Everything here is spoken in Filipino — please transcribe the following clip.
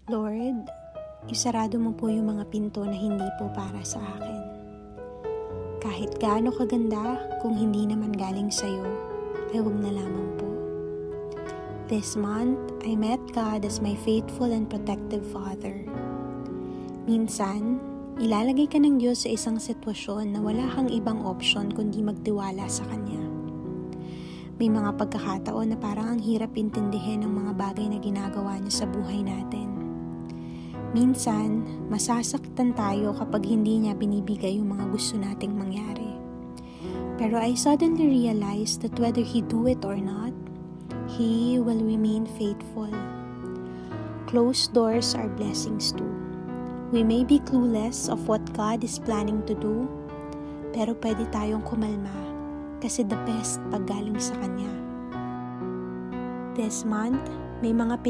Lord, isarado mo po yung mga pinto na hindi po para sa akin. Kahit gaano kaganda, kung hindi naman galing sa'yo, ay huwag na lamang po. This month, I met God as my faithful and protective Father. Minsan, ilalagay ka ng Diyos sa isang sitwasyon na wala kang ibang option kundi magtiwala sa Kanya. May mga pagkakataon na parang ang hirap intindihin ang mga bagay na ginagawa niya sa buhay natin. Minsan, masasaktan tayo kapag hindi niya binibigay yung mga gusto nating mangyari. Pero I suddenly realized that whether He do it or not, He will remain faithful. Closed doors are blessings too. We may be clueless of what God is planning to do, pero pwede tayong kumalma kasi the best paggaling sa Kanya. This month, may mga